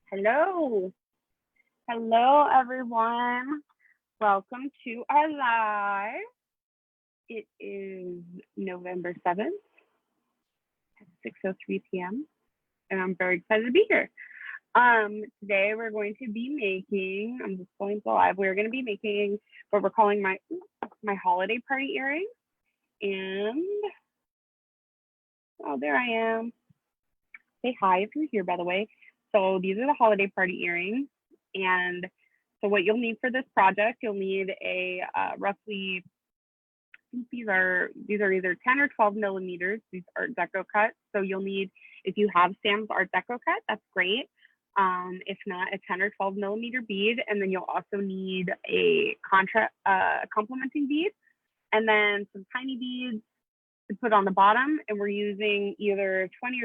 Hello. Hello, everyone. Welcome to our live. It is November 7th at 6:03 p.m. and I'm very excited to be here. Today we're going to be making, I'm just going to live, we're going to be making what we're calling my holiday party earrings. And, oh, there I am. Say hi if you're here, by the way. So these are the holiday party earrings. And so what you'll need for this project, you'll need a roughly, I think these are either 10 or 12 millimeters, these Art Deco cuts. So you'll need, if you have Sam's Art Deco cut, that's great. If not, a 10 or 12 millimeter bead. And then you'll also need a complementing bead, and then some tiny beads to put on the bottom. And we're using either 20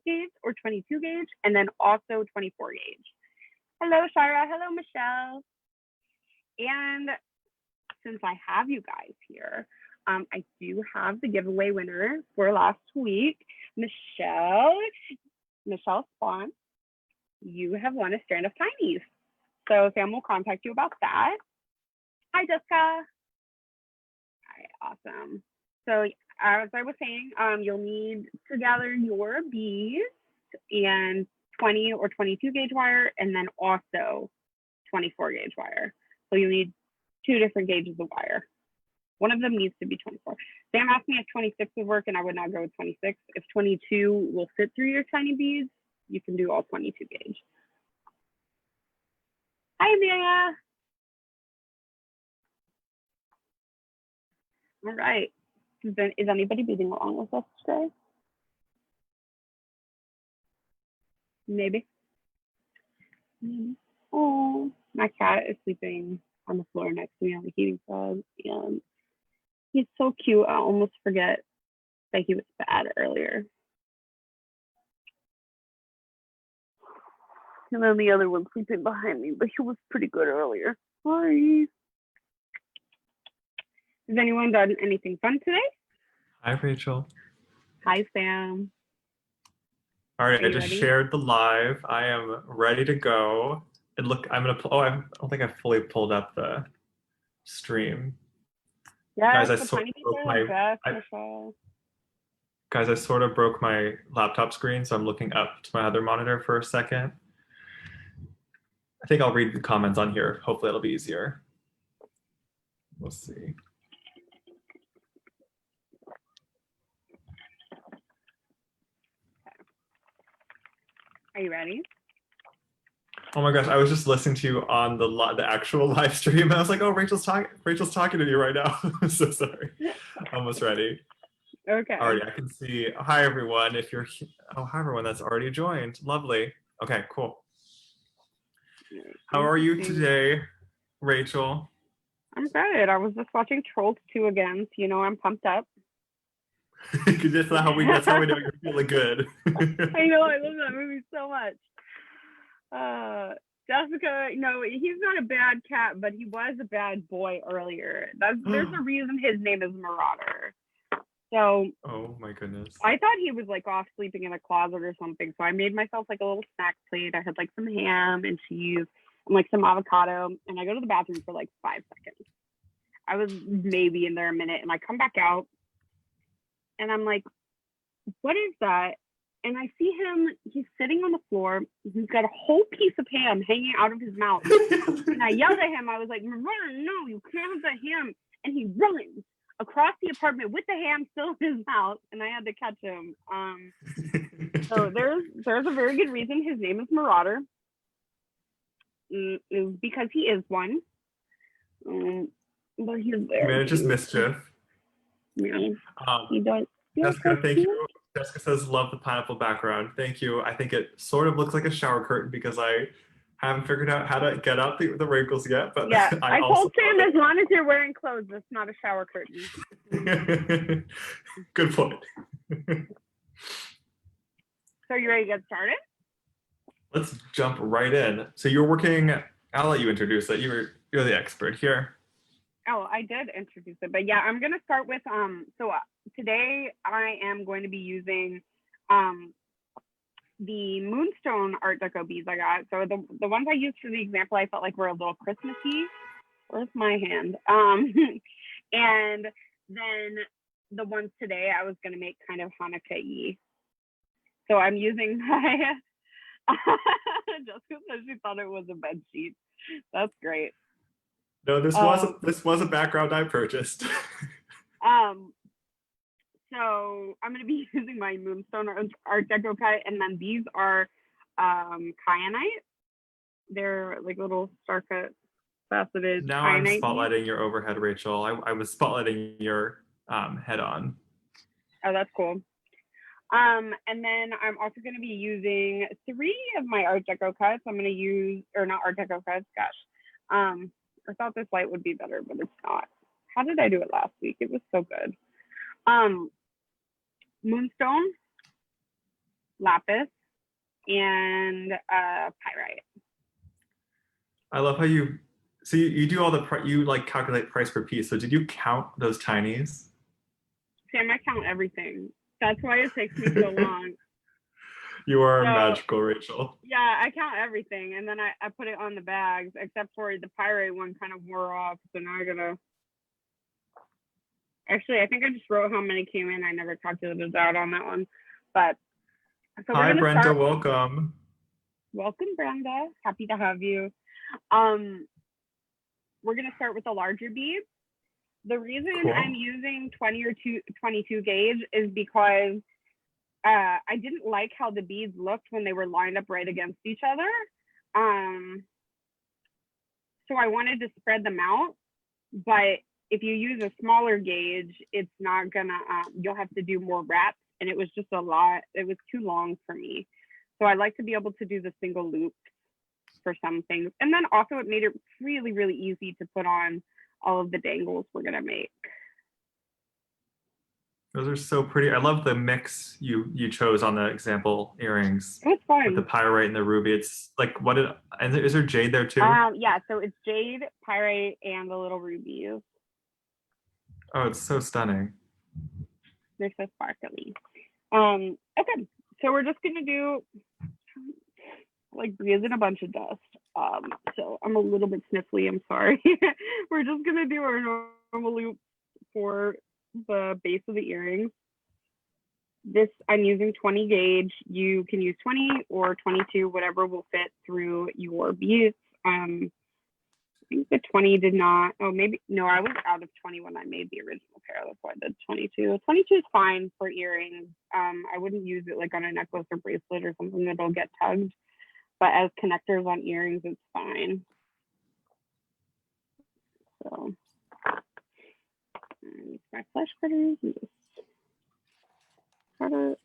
gauge or 22 gauge, and then also 24 gauge. Hello, Shara. Hello, Michelle. And since I have you guys here, I do have the giveaway winner for last week, Michelle Spawn. You have won a strand of tinies. So Sam will contact you about that. Hi, Jessica. All right, awesome. So as I was saying, you'll need to gather your beads and 20 or 22 gauge wire, and then also 24 gauge wire. So you'll need two different gauges of wire. One of them needs to be 24. Sam asked me if 26 would work, and I would not go with 26. If 22 will fit through your tiny beads, you can do all 22 gauge. Hi, Amelia. All right. Is anybody beading along with us today? Maybe. Oh, my cat is sleeping on the floor next to me on the heating pad, and he's so cute. I almost forget that he was bad earlier. And then the other one sleeping behind me, but he was pretty good earlier. Sorry. Has anyone done anything fun today? Hi, Rachel. Hi, Sam. All right, I just shared the live. I am ready to go. And look, I don't think I've fully pulled up the stream. Yes, guys, I sort of broke my laptop screen, so I'm looking up to my other monitor for a second. I think I'll read the comments on here. Hopefully it'll be easier. We'll see. Are you ready? Oh my gosh, I was just listening to you on the actual live stream, and I was like, oh, Rachel's talking to me right now. I'm so sorry. Almost ready. Okay. Alrighty, I can see. Hi, everyone. If you're, hi, everyone that's already joined. Lovely. Okay, cool. How are you today, Rachel? I'm good. I was just watching Trolls 2 again, so you know I'm pumped up. That's how we know you're feeling good. I know, I love that movie so much. Jessica, no, he's not a bad cat, but he was a bad boy earlier. There's a reason his name is Marauder. So, oh my goodness. I thought he was like off sleeping in a closet or something. So I made myself like a little snack plate. I had like some ham and cheese and like some avocado. And I go to the bathroom for like 5 seconds. I was maybe in there a minute, and I come back out and I'm like, what is that? And I see him, he's sitting on the floor. He's got a whole piece of ham hanging out of his mouth. And I yelled at him. I was like, Marauder, no, you can't have the ham. And he runs across the apartment with the ham still in his mouth. And I had to catch him. So there's a very good reason his name is Marauder. Is because he is one. But he's very manages mischief. Yeah, he does. Jessica, thank you. Jessica says, love the pineapple background. Thank you. I think it sort of looks like a shower curtain because I haven't figured out how to get out the wrinkles yet. But yeah, I told Sam as long as you're wearing clothes, it's not a shower curtain. Good point. So you ready to get started? Let's jump right in. So you're working, I'll let you introduce it. You're the expert here. Oh, I did introduce it, but yeah, I'm going to start with, today I am going to be using the Moonstone Art Deco beads I got. So the ones I used for the example, I felt like were a little Christmassy. Where's my hand? And then the ones today I was gonna make kind of Hanukkah-y. So I'm using my Jessica said she thought it was a bed sheet. That's great. No, this was a background I purchased. So I'm going to be using my Moonstone Art Deco cut, and then these are kyanite. They're like little star cut faceted. Now I'm spotlighting your overhead, Rachel. I was spotlighting your head on. Oh, that's cool. And then I'm also going to be using 3 of my Art Deco cuts. I'm going to use, or not Art Deco cuts, gosh. I thought this light would be better, but it's not. How did I do it last week? It was so good. Moonstone, lapis, and pyrite. I love how you do all the you like calculate price per piece. So did you count those tinies? Sam, I count everything. That's why it takes me so long. You are magical, Rachel. Yeah, I count everything, and then I put it on the bags, except for the pyrite one kind of wore off. So now I gotta. Actually, I think I just wrote how many came in. I never calculated it out on that one. But so hi, Brenda. Welcome. Welcome, Brenda. Happy to have you. We're gonna start with the larger beads. The reason I'm using 20 or 22 gauge is because I didn't like how the beads looked when they were lined up right against each other. So I wanted to spread them out, but if you use a smaller gauge, it's not gonna, you'll have to do more wraps, and it was just a lot. It was too long for me. So I like to be able to do the single loop for some things. And then also it made it really, really easy to put on all of the dangles we're gonna make. Those are so pretty. I love the mix you chose on the example earrings. It's fun. With the pyrite and the ruby. It's like, and is there jade there too? Yeah, so it's jade, pyrite, and the little rubies. Oh, it's so stunning. They're so sparkly. Okay, so we're just gonna do, like, breathe in a bunch of dust. So I'm a little bit sniffly, I'm sorry. We're just gonna do our normal loop for the base of the earrings. This, I'm using 20 gauge. You can use 20 or 22, whatever will fit through your beads. I think the 20 did not, oh, maybe, no, I was out of 20 when I made the original pair. That's why I did 22. 22 is fine for earrings. I wouldn't use it like on a necklace or bracelet or something that'll get tugged. But as connectors on earrings, it's fine. So, use my flesh cutters and just cut it.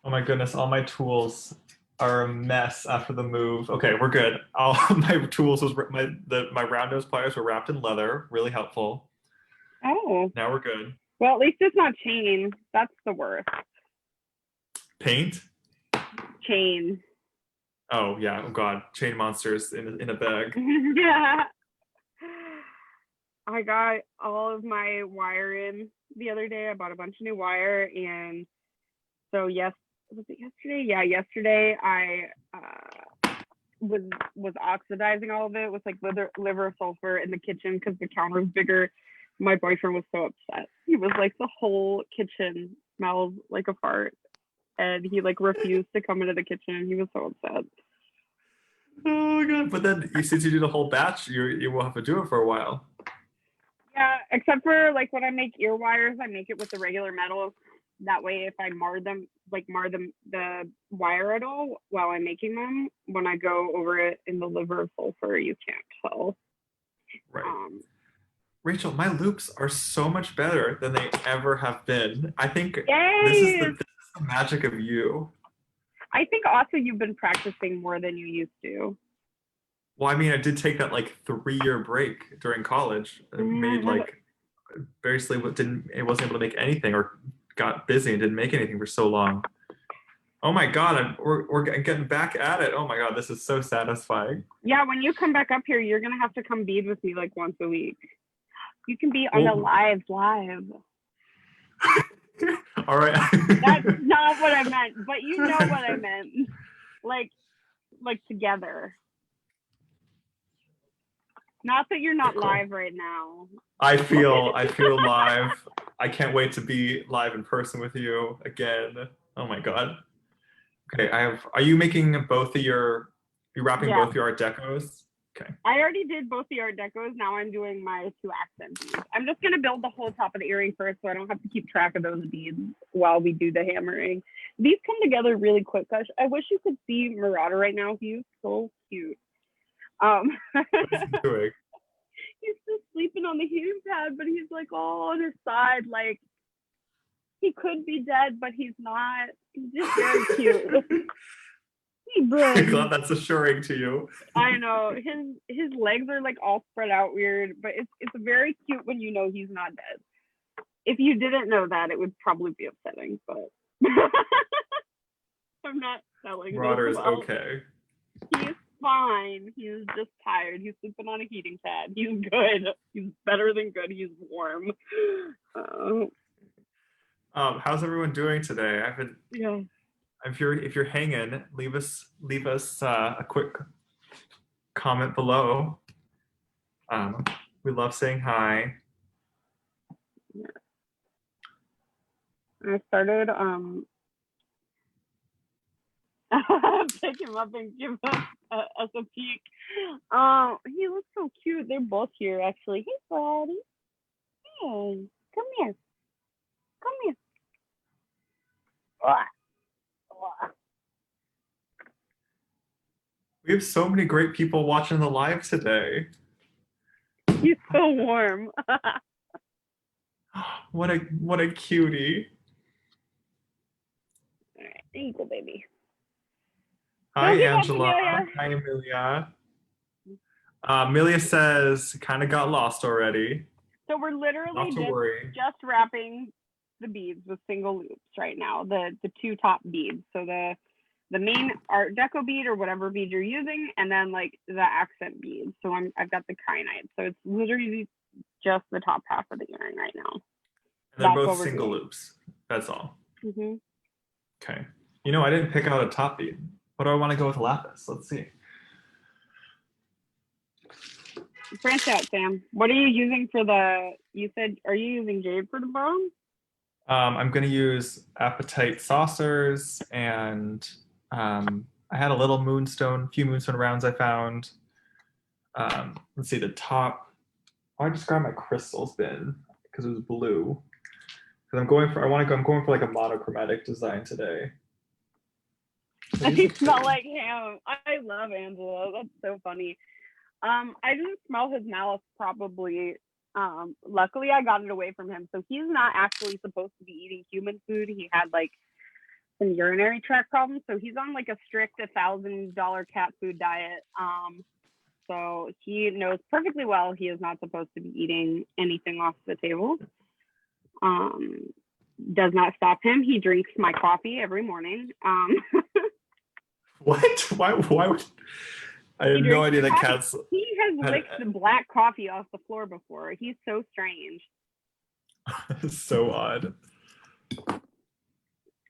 Oh my goodness, all my tools are a mess after the move. Okay, we're good. All my tools my round nose pliers were wrapped in leather, really helpful. Oh. Now we're good. Well, at least it's not chain. That's the worst. Paint? Chain. Oh yeah, oh god, chain monsters in a bag. Yeah. I got all of my wire in the other day. I bought a bunch of new wire, and so was it yesterday? Yeah, yesterday I was oxidizing all of it with like liver sulfur in the kitchen because the counter was bigger. My boyfriend was so upset. He was like, the whole kitchen smells like a fart, and he like refused to come into the kitchen. He was so upset. Oh my god! But then since you do the whole batch, you will have to do it for a while. Yeah, except for like when I make ear wires, I make it with the regular metal. That way, if I mar the wire at all while I'm making them, when I go over it in the liver of sulfur, you can't tell. Right. Rachel, my loops are so much better than they ever have been. I think this is the magic of you. I think also you've been practicing more than you used to. Well, I mean, I did take that like 3-year break during college. I made like basically wasn't able to make anything, or got busy and didn't make anything for so long. Oh my god, we're getting back at it. Oh my god, this is so satisfying. Yeah, when you come back up here, you're gonna have to come bead with me like once a week. You can be on the live. All right. That's not what I meant, but you know what I meant. Like together. Not that you're not Cool. live right now. I feel live. I can't wait to be live in person with you again. Oh my god. Okay, are you making both of your, you wrapping both your Art Decos? Okay. I already did both the Art Decos. Now I'm doing my 2 accent beads. I'm just gonna build the whole top of the earring first so I don't have to keep track of those beads while we do the hammering. These come together really quick, gosh. I wish you could see Marauder right now. He's so cute. What is he doing? He's just sleeping on the heating pad, but he's like all on his side, like he could be dead, but he's not. He's just very cute. I'm glad that's assuring to you. I know his legs are like all spread out weird, but it's very cute when you know he's not dead. If you didn't know that, it would probably be upsetting, but I'm not telling. Marauder is okay. He's fine. He's just tired. He's sleeping on a heating pad. He's good. He's better than good. He's warm. How's everyone doing today? Yeah. If you're hanging, leave us a quick comment below. We love saying hi. I started pick him up and give us a peek. He looks so cute. They're both here actually. Hey buddy. Hey, come here. Come here. We have so many great people watching the live today. He's so warm. What a cutie. All right, there you go, baby. Hi, Angela. Hi, Amelia. Amelia says, kind of got lost already. So we're literally just wrapping the beads with single loops right now, the 2 top beads. So the main Art Deco bead or whatever bead you're using, and then like the accent bead. So I've got the kyanite. So it's literally just the top half of the earring right now. And they're both single loops. That's all. Mm-hmm. Okay. You know, I didn't pick out a top bead. What do I want to go with lapis? Let's see. Branch out, Sam. What are you using for you said, are you using jade for the bone? I'm going to use apatite saucers, and I had a little few moonstone rounds I found. Let's see, the top. I just grabbed my crystals bin because it was blue. Because I'm going for like a monochromatic design today. You smell like ham. I love Angela. That's so funny. I didn't smell his malice probably. Luckily I got it away from him. So he's not actually supposed to be eating human food. He had like some urinary tract problems. So he's on like a strict $1,000 cat food diet. So he knows perfectly well he is not supposed to be eating anything off the table. Does not stop him. He drinks my coffee every morning. What? Why would I have no idea that cats. He has licked the black coffee off the floor before. He's so strange. So odd.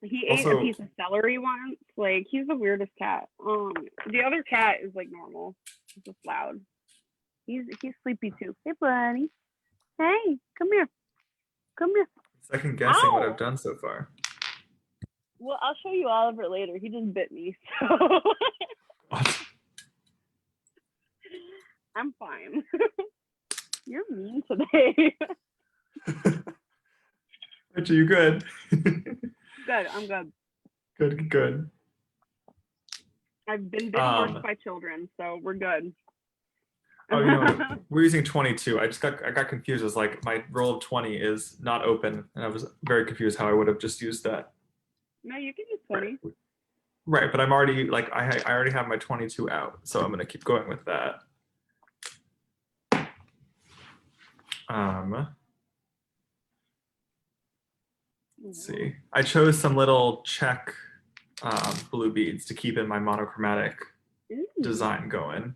He ate a piece of celery once. Like, he's the weirdest cat. The other cat is like normal. He's just loud. He's sleepy too. Hey, buddy. Hey, come here. Come here. Second guessing what I've done so far. Well, I'll show you Oliver later. He just bit me, so What? I'm fine. You're mean today. Rachel, you good? Good, I'm good. Good. I've been bitten worse by children, so we're good. Oh, you know, we're using 22. I got confused. It was like my roll of 20 is not open, and I was very confused how I would have just used that. No, you can use 20. Right, but I'm already like I already have my 22 out, so I'm gonna keep going with that. Let's see. I chose some little check blue beads to keep in my monochromatic design going.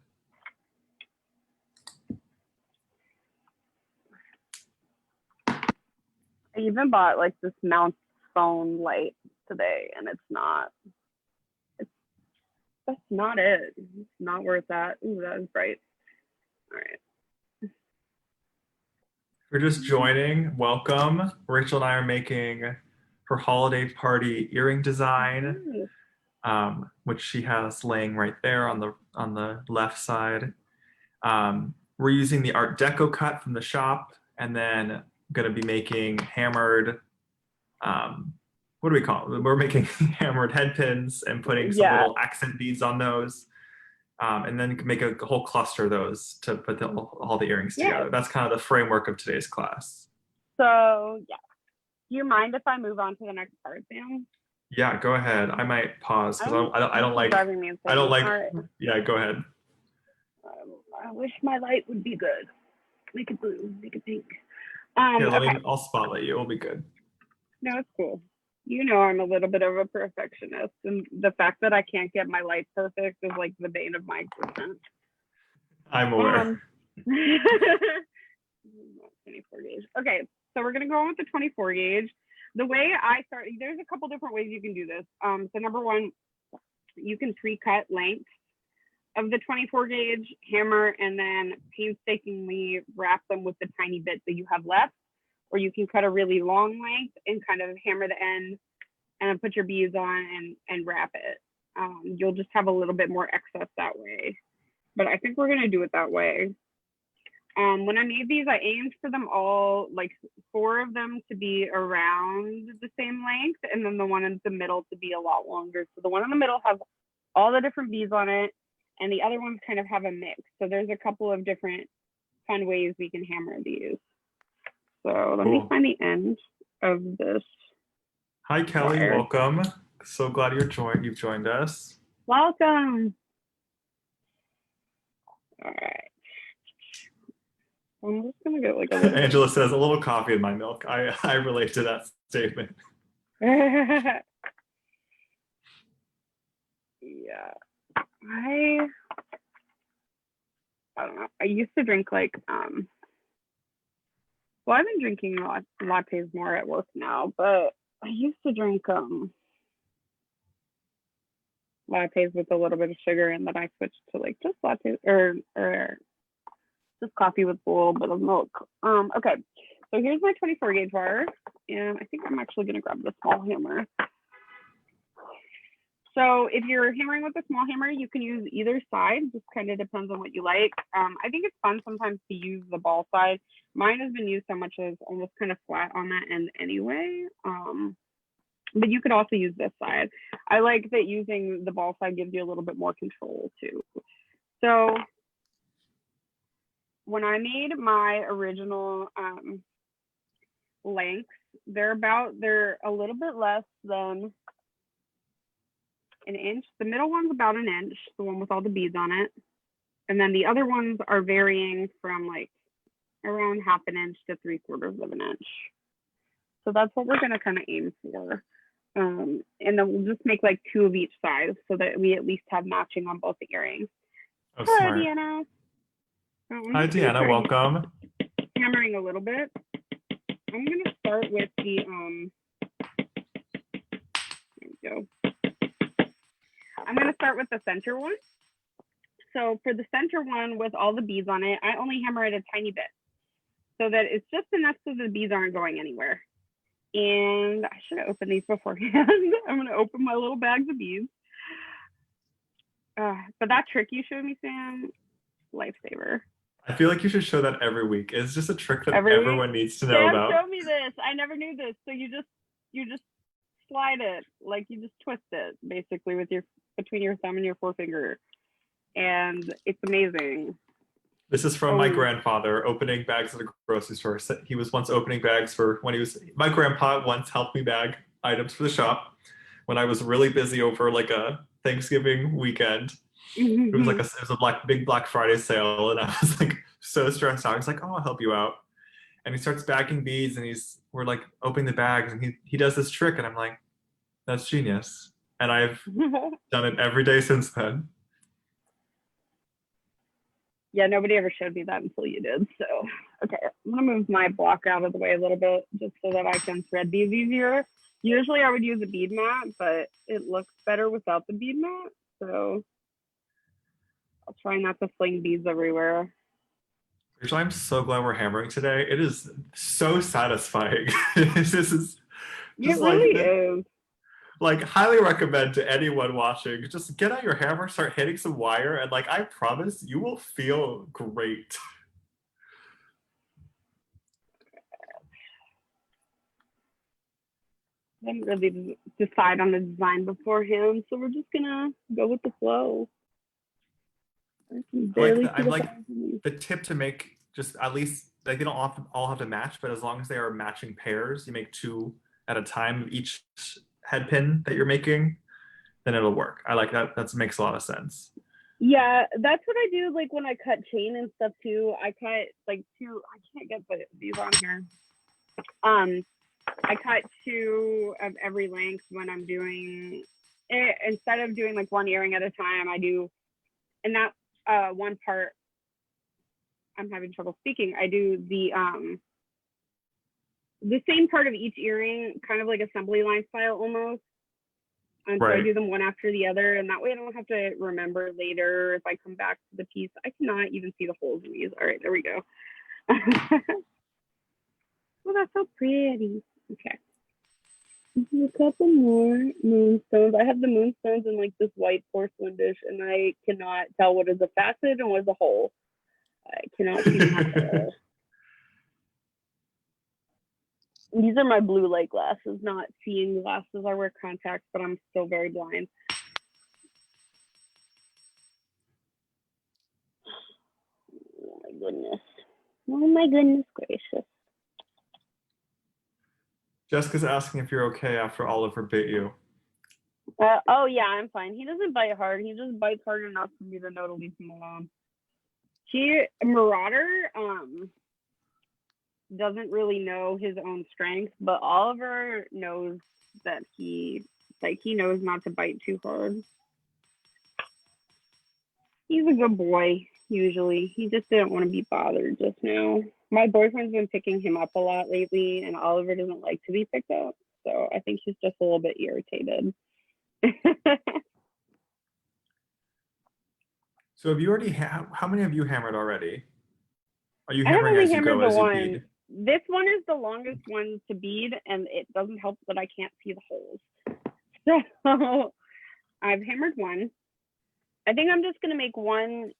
I even bought like this mount phone light today, and it's not. That's not it. It's not worth that. Ooh, that is bright. All right. If you're just joining, welcome. Rachel and I are making her holiday party earring design, which she has laying right there on the left side. We're using the Art Deco cut from the shop, and then going to be making hammered. What do we call it? We're making hammered head pins and putting some little accent beads on those. And then make a whole cluster of those to put all the earrings together. That's kind of the framework of today's class. So, yeah. Do you mind if I move on to the next part, Sam? Yeah, go ahead. I might pause because I don't like. Right. Yeah, go ahead. I wish my light would be good. Make it blue. Make it pink. Here, I'll spotlight you. It'll be good. No, it's cool. You know I'm a little bit of a perfectionist, and the fact that I can't get my light perfect is like the bane of my existence. I'm aware. 24 gauge. Okay, so we're gonna go on with the 24 gauge. The way I start, there's a couple different ways you can do this. So number one, you can pre-cut length of the 24 gauge hammer and then painstakingly wrap them with the tiny bit that you have left. Or you can cut a really long length and kind of hammer the end and then put your beads on and wrap it. You'll just have a little bit more excess that way. But I think we're gonna do it that way. When I made these, I aimed for them all, like 4 of them to be around the same length, and then the one in the middle to be a lot longer. So the one in the middle has all the different beads on it, and the other ones kind of have a mix. So there's a couple of different fun ways we can hammer these. So let me find the end of this. Hi, Kelly. Wire. Welcome. So glad you've joined us. Welcome. All right. I'm just gonna get like a little. Angela says a little coffee in my milk. I relate to that statement. Yeah. I don't know. I used to drink like well, I've been drinking lattes more at work now, but I used to drink lattes with a little bit of sugar, and then I switched to like just lattes or just coffee with a little bit of milk. Okay, so here's my 24 gauge wire, and I think I'm actually gonna grab the small hammer. So if you're hammering with a small hammer, you can use either side. Just kind of depends on what you like. I think it's fun sometimes to use the ball side. Mine has been used so much as almost kind of flat on that end anyway. But you could also use this side. I like that using the ball side gives you a little bit more control too. So when I made my original lengths, they're a little bit less than an inch. The middle one's about an inch, the one with all the beads on it. And then the other ones are varying from like around 1/2 inch to 3/4 of an inch. So that's what we're gonna kind of aim for. And then we'll just make like 2 of each side so that we at least have matching on both the earrings. Oh, hi, smart. Deanna. Hi, Deanna. Welcome. Hammering a little bit. I'm gonna start with the there we go. I'm gonna start with the center one. So for the center one with all the beads on it, I only hammer it a tiny bit so that it's just enough so the beads aren't going anywhere. And I should have opened these beforehand. I'm gonna open my little bags of beads. But that trick you showed me, Sam, lifesaver. I feel like you should show that every week. It's just a trick that everyone needs to know about. Sam showed me this. I never knew this. So you just slide it, like you just twist it basically with between your thumb and your forefinger, and it's amazing. This is from my grandfather opening bags at a grocery store. He was once opening bags my grandpa once helped me bag items for the shop when I was really busy over like a Thanksgiving weekend. It was a big Black Friday sale, and I was like so stressed out. He's like, "Oh, I'll help you out," and he starts bagging beads, and we're like opening the bags, and he does this trick, and I'm like, "That's genius," and I've done it every day since then. Yeah, nobody ever showed me that until you did. So Okay, I'm gonna move my block out of the way a little bit just so that I can thread these easier. Usually I would use a bead mat, but it looks better without the bead mat. So I'll try not to fling beads everywhere. Rachel, I'm so glad we're hammering today. It is so satisfying. This is just It really is. like highly recommend to anyone watching. Just get out your hammer, start hitting some wire, and like I promise you will feel great. I didn't really decide on the design beforehand, so we're just gonna go with the flow. I can barely see the tip to make just at least like they don't often all have to match, but as long as they are matching pairs, you make 2 at a time of each head pin that you're making, then it'll work. I like that. That makes a lot of sense. Yeah, that's what I do. Like when I cut chain and stuff too, I cut like 2. I can't get these on here. I cut 2 of every length when I'm doing it. Instead of doing like 1 earring at a time, I do, and that one part, I'm having trouble speaking. I do the same part of each earring, kind of like assembly line style almost. And so I do them one after the other, and that way I don't have to remember later if I come back to the piece. I cannot even see the holes in these. All right, there we go. Well, that's so pretty. Okay. A couple more moonstones. I have the moonstones in like this white porcelain dish, and I cannot tell what is a facet and what is a hole. I cannot see them at all. These are my blue light glasses, not seeing glasses. I wear contacts, but I'm still very blind. Oh my goodness. Oh my goodness gracious. Jessica's asking if you're okay after Oliver bit you. Oh yeah, I'm fine. He doesn't bite hard. He just bites hard enough for me to know to leave him alone. Marauder doesn't really know his own strength, but Oliver knows that he knows not to bite too hard. He's a good boy, usually. He just didn't want to be bothered just now. My boyfriend's been picking him up a lot lately, and Oliver doesn't like to be picked up. So I think he's just a little bit irritated. So have you already how many have you hammered already? Are you I have hammering only as you hammered go the as you one. bead? This one is the longest one to bead, and it doesn't help that I can't see the holes. So I've hammered one. I think I'm just gonna make one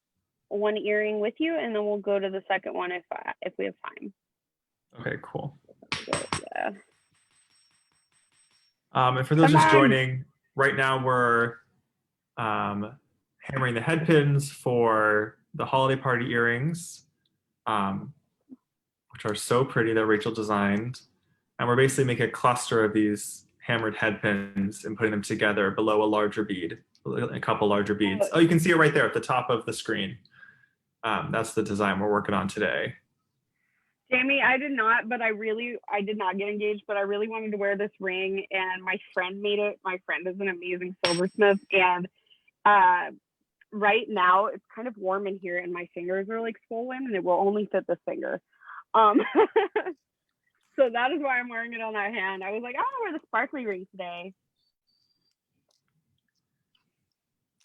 earring with you, and then we'll go to the second one if we have time. Okay, cool. Yeah. And for those just joining, right now we're hammering the head pins for the holiday party earrings, which are so pretty that Rachel designed. And we're basically making a cluster of these hammered head pins and putting them together below a larger bead, a couple larger beads. Oh, you can see it right there at the top of the screen. That's the design we're working on today. Jamie, I did not get engaged, but I really wanted to wear this ring, and my friend made it. My friend is an amazing silversmith, and right now it's kind of warm in here, and my fingers are like swollen, and it will only fit this finger. So that is why I'm wearing it on that hand. I was like, I want to wear the sparkly ring today.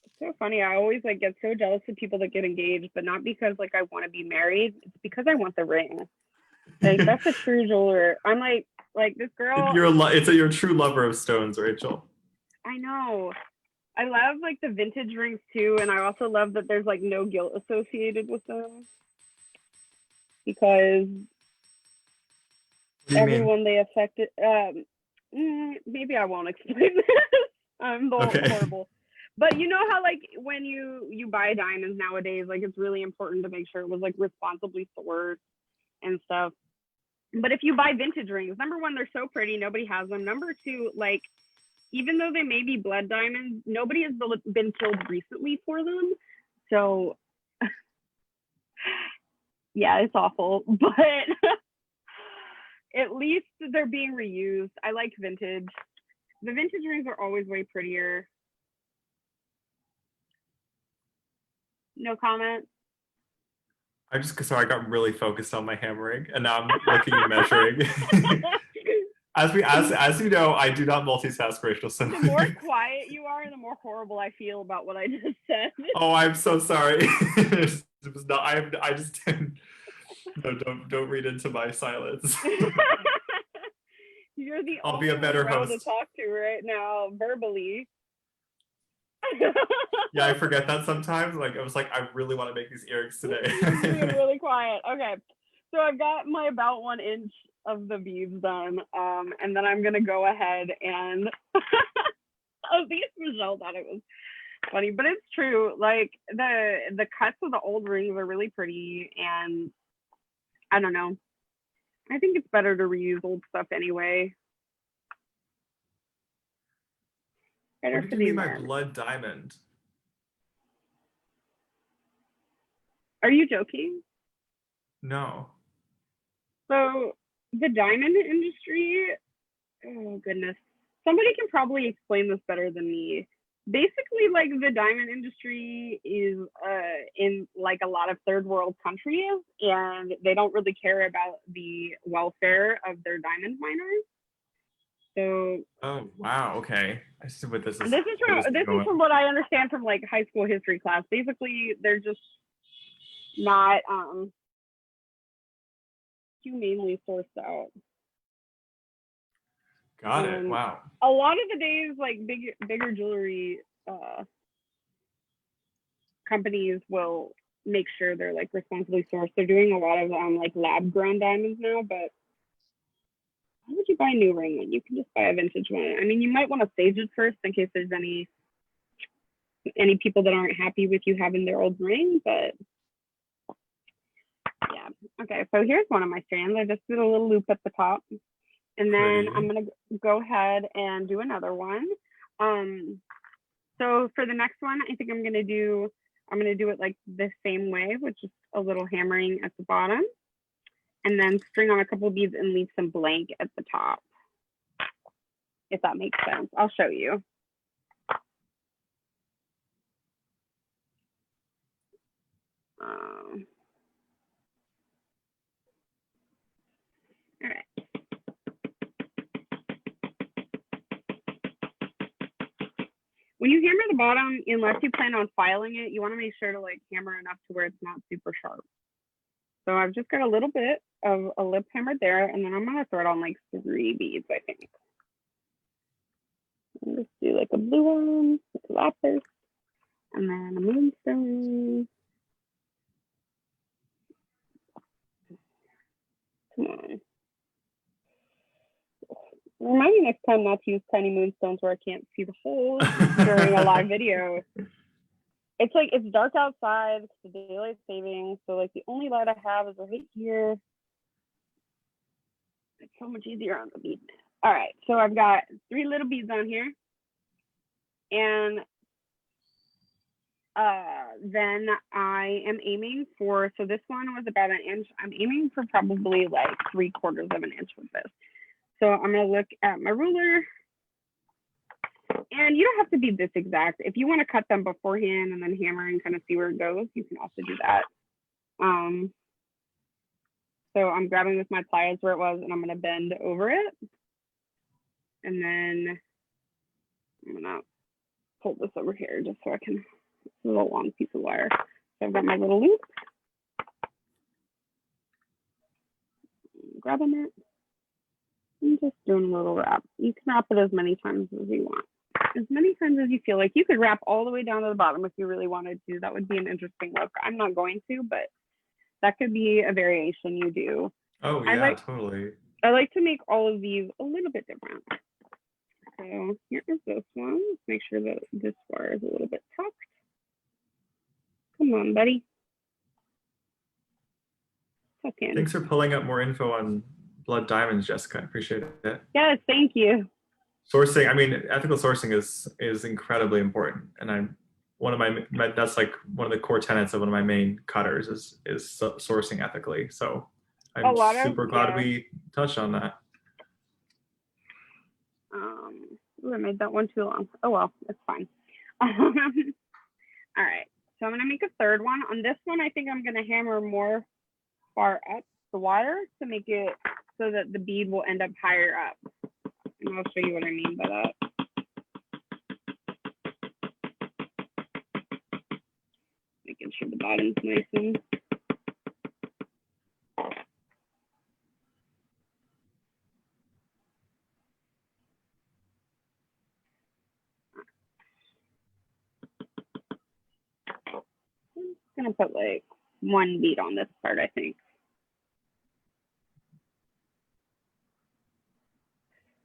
It's so funny. I always like get so jealous of people that get engaged, but not because like I want to be married. It's because I want the ring. Like that's a true jeweler. I'm like this girl. You're a true lover of stones, Rachel. I know. I love like the vintage rings too, and I also love that there's like no guilt associated with them because everyone they affected. Maybe I won't explain this. I'm horrible. But you know how like when you buy diamonds nowadays, like it's really important to make sure it was like responsibly sourced and stuff. But if you buy vintage rings, number one, they're so pretty, nobody has them. Number two, like even though they may be blood diamonds, nobody has been killed recently for them. So yeah, it's awful, but at least they're being reused. I like vintage. The vintage rings are always way prettier. No comment? So I got really focused on my hammering, and now I'm looking and measuring. As you know, I do not multitask, Rachel. So The more quiet you are, the more horrible I feel about what I just said. Oh, I'm so sorry. It was not. I just didn't. No, don't read into my silence. You're the I'll only be a better one around to host. talk to right now, verbally. Yeah, I forget that sometimes. Like I was like, I really want to make these earrings today. Being really quiet. Okay, so I've got my about 1 inch of the beads done, and then I'm gonna go ahead and at least Michelle thought it was funny, but it's true. Like the cuts of the old rings are really pretty, and I don't know. I think it's better to reuse old stuff anyway. What Better did for you the mean by environment. blood diamond? Are you joking? No. So the diamond industry, oh goodness, somebody can probably explain this better than me. Basically, like the diamond industry is in like a lot of third world countries, and they don't really care about the welfare of their diamond miners. So Oh wow. Okay. I see what this is. this is Where this is from going. what I understand from like high school history class. Basically, they're just not humanely sourced out. Got it. And Wow. a lot of the days, like bigger jewelry companies will make sure they're like responsibly sourced. They're doing a lot of like lab grown diamonds now, but why would you buy a new ring when you can just buy a vintage one? I mean, you might want to stage it first in case there's any people that aren't happy with you having their old ring, but yeah. Okay, so here's one of my strands. I just did a little loop at the top, and then I'm gonna go ahead and do another one. So for the next one, I think I'm gonna do it like the same way, with just a little hammering at the bottom, and then string on a couple of beads and leave some blank at the top, if that makes sense. I'll show you. All right. When you hammer the bottom, unless you plan on filing it, you want to make sure to like hammer enough to where it's not super sharp. So I've just got a little bit of a lip hammered there, and then I'm gonna throw it on like 3 beads, I think. I'll just do like a blue one, like a lapis, and then a moonstone. Come on. Remind me next time not to use tiny moonstones where I can't see the holes during a live video. It's like it's dark outside because the daylight savings, so like the only light I have is right here. It's so much easier on the bead. All right, so I've got 3 little beads on here, and then I am aiming for, so this one was about 1 inch. I'm aiming for probably like 3/4 of an inch with this. So I'm gonna look at my ruler, and you don't have to be this exact. If you want to cut them beforehand and then hammer and kind of see where it goes, you can also do that. So I'm grabbing with my pliers where it was, and I'm gonna bend over it, and then I'm gonna pull this over here just so I can. It's a little long piece of wire. So I've got my little loop. Grabbing it. And just doing a little wrap. You can wrap it as many times as you want. As many times as you feel like. You could wrap all the way down to the bottom if you really wanted to. That would be an interesting look. I'm not going to, but that could be a variation you do. Oh yeah, totally. I like to make all of these a little bit different. So here is this one. Let's make sure that this wire is a little bit tucked. Come on, buddy. Tuck in. Thanks for pulling up more info on blood diamonds, Jessica. I appreciate it. Yes, thank you. Sourcing, I mean, ethical sourcing is incredibly important, and I'm one of my that's like one of the core tenets of one of my main cutters is sourcing ethically. So I'm super glad we touched on that. Ooh, I made that one too long. Oh well, it's fine. All right, So I'm gonna make a third one. On this one, I think I'm gonna hammer more far up the wire to make it so that the bead will end up higher up. And I'll show you what I mean by that. Making sure the bottom's nice and I'm gonna put like one bead on this part, I think.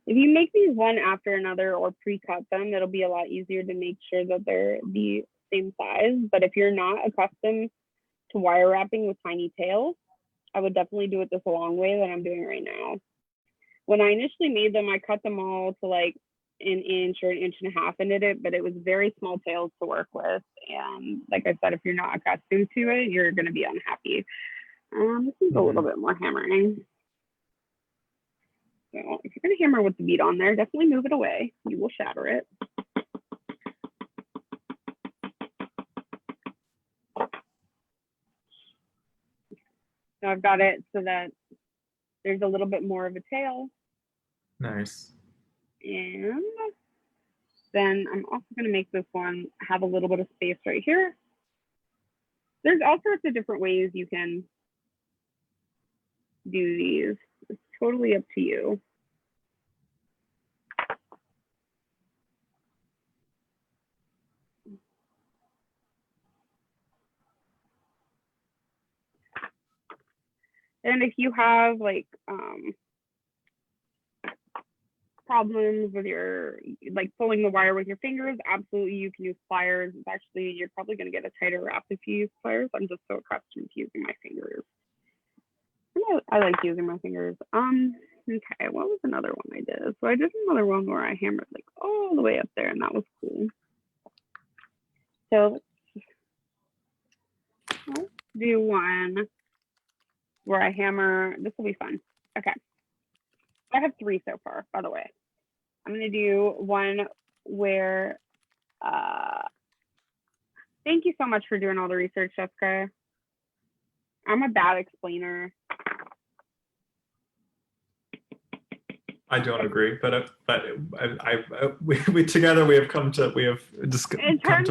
If you make these one after another or pre-cut them, it'll be a lot easier to make sure that they're the same size. But if you're not accustomed to wire wrapping with tiny tails, I would definitely do it this long way that I'm doing right now. When I initially made them, I cut them all to like an inch or an inch and a half into it, but it was very small tails to work with. And like I said, if you're not accustomed to it, you're going to be unhappy. This is a little bit more hammering. So if you're going to hammer with the bead on there, definitely move it away. You will shatter it. Now I've got it so that there's a little bit more of a tail. Nice. And then I'm also going to make this one have a little bit of space right here. There's all sorts of different ways you can do these. It's totally up to you. And if you have like problems with your like pulling the wire with your fingers, absolutely you can use pliers. It's actually, you're probably going to get a tighter wrap if you use pliers. I'm just so accustomed to using my fingers. And I like using my fingers. Okay, what was another one I did? So I did another one where I hammered like all the way up there, and that was cool. So let's do one where I hammer. This will be fun. Okay. I have 3 so far, by the way. I'm going to do one where, thank you so much for doing all the research, Jessica. I'm a bad explainer. I don't agree, but we together we have come to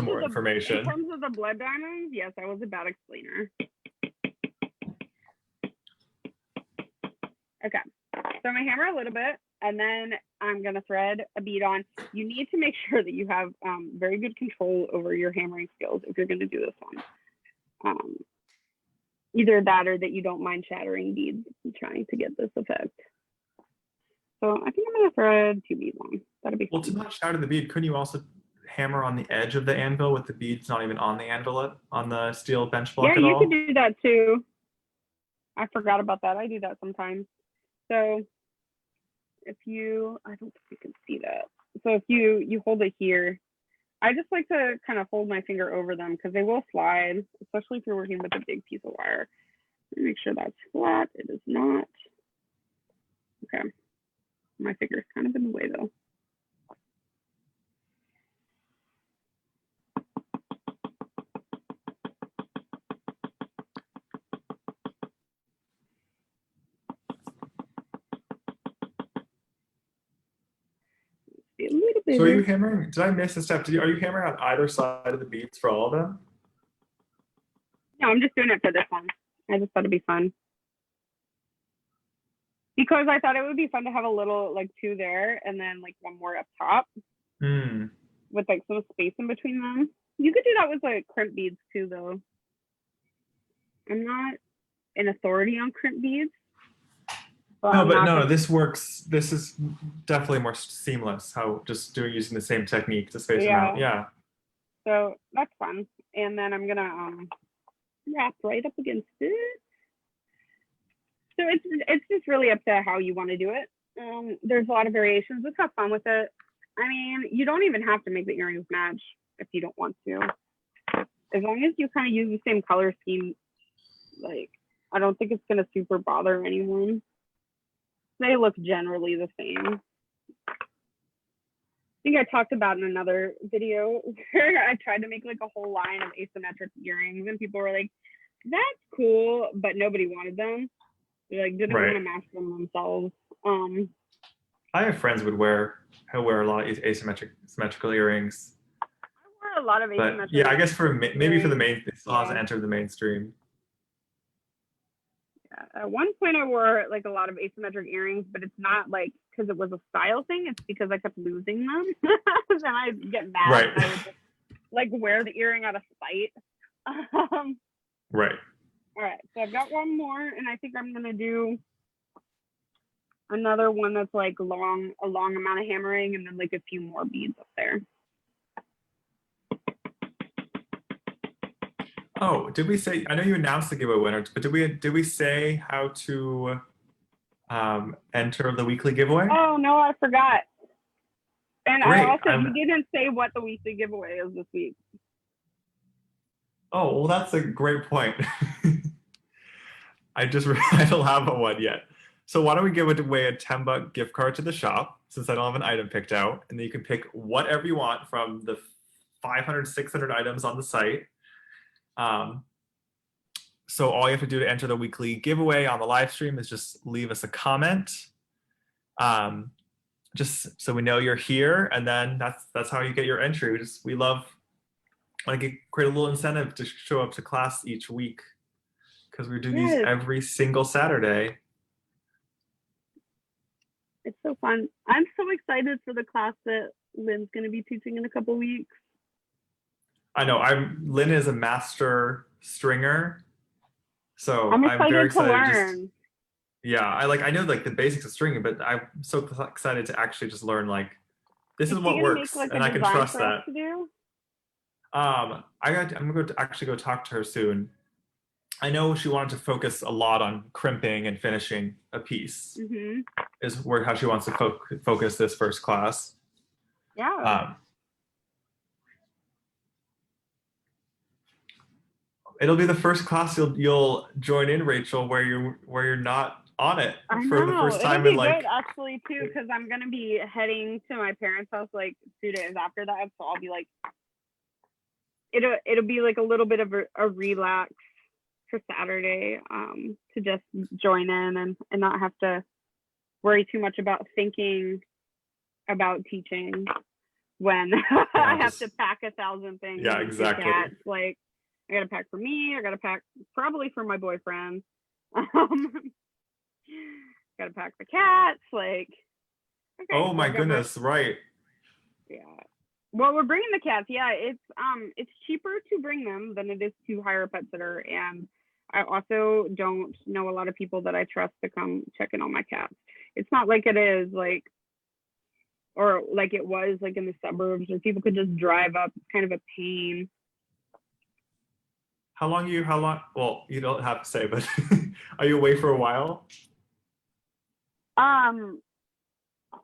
more information. In terms of the blood diamonds, yes, I was a bad explainer. Okay, so I'm gonna hammer a little bit, and then I'm gonna thread a bead on. You need to make sure that you have very good control over your hammering skills if you're gonna do this one. Either that or that you don't mind shattering beads trying to get this effect. So I think I'm gonna thread 2 beads on. That'll be fun. Well, to not shatter the bead, couldn't you also hammer on the edge of the anvil with the beads not even on the anvil, on the steel bench block at all? Yeah, you could do that too. I forgot about that. I do that sometimes. So if you, I don't think you can see that. So if you hold it here, I just like to kind of hold my finger over them because they will slide, especially if you're working with a big piece of wire. Let me make sure that's flat. It is not. Okay. My finger's kind of in the way though. So are you hammering? Did I miss a step? Are you hammering on either side of the beads for all of them? No, I'm just doing it for this one. I just thought it'd be fun. Because I thought it would be fun to have a little like 2 there and then like 1 more up top with like some space in between them. You could do that with like crimp beads too though. I'm not an authority on crimp beads. No, this works. This is definitely more seamless. How just using the same technique to space them out. Yeah. So that's fun. And then I'm gonna wrap right up against it. So it's just really up to how you want to do it. There's a lot of variations. Let's have fun with it. I mean, you don't even have to make the earrings match if you don't want to. As long as you kind of use the same color scheme, like I don't think it's gonna super bother anyone. They look generally the same. think I talked about in another video where I tried to make like a whole line of asymmetric earrings, and people were like, "That's cool," but nobody wanted them. They like didn't want to match them themselves. I have friends who wear a lot of symmetrical earrings. I wear a lot of asymmetrical. But yeah, I guess maybe for the main, it still hasn't entered the mainstream. Yeah. At one point, I wore like a lot of asymmetric earrings, but it's not like because it was a style thing. It's because I kept losing them, and I get mad. Right. And I would just like wear the earring out of spite. Right. All right, so I've got one more, and I think I'm gonna do another one that's like a long amount of hammering, and then like a few more beads up there. Oh, did we say? I know you announced the giveaway winner, but did we say how to enter the weekly giveaway? Oh no, I forgot. And Great. You didn't say what the weekly giveaway is this week. Oh, well, that's a great point. I don't have one yet. So why don't we give away a $10 gift card to the shop, since I don't have an item picked out, and then you can pick whatever you want from the 500, 600 items on the site. So all you have to do to enter the weekly giveaway on the live stream is just leave us a comment, just so we know you're here, and then that's how you get your entry. We love like create a little incentive to show up to class each week, because we do these every single Saturday. It's so fun. I'm so excited for the class that Lynn's going to be teaching in a couple weeks. I know. Lynn is a master stringer, so I'm very excited to learn. I know like the basics of stringing, but I'm so excited to actually just learn like this is what works, and I can trust that. I'm going to actually go talk to her soon. I know she wanted to focus a lot on crimping and finishing a piece. Mm-hmm. Is how she wants to focus this first class. Yeah. It'll be the first class you'll join in, Rachel, where you're not on it for the first time. It'll be good actually too, because I'm gonna be heading to my parents' house like 2 days after that, so I'll be like, it'll be like a little bit of a relax for Saturday, to just join in and not have to worry too much about thinking about teaching when I have to pack 1,000 things. Yeah, exactly. Cats. Like, I gotta pack for me. I gotta pack probably for my boyfriend. Gotta pack the cats. Like, okay, oh my goodness, right? Yeah. Well, we're bringing the cats. Yeah, it's cheaper to bring them than it is to hire a pet sitter, and I also don't know a lot of people that I trust to come check in on my cats. It's not like it is like, or like it was like in the suburbs where people could just drive up. It's kind of a pain. How long? Well, you don't have to say, but are you away for a while?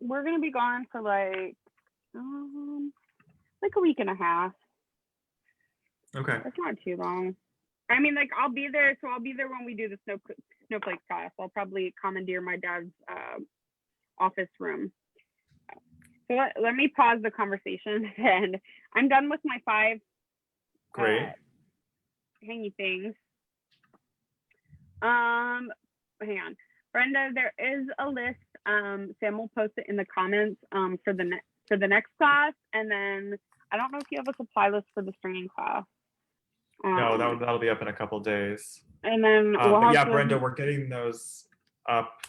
We're gonna be gone for like a week and a half. Okay. That's not too long. I mean, like, I'll be there when we do the snowflake class. I'll probably commandeer my dad's office room. So let me pause the conversation, and I'm done with my 5 great hangy things. Hang on, Brenda, there is a list. Sam will post it in the comments for the next class, and then I don't know if you have a supply list for the stringing class. No, that'll be up in a couple days. And then Brenda, we're getting those up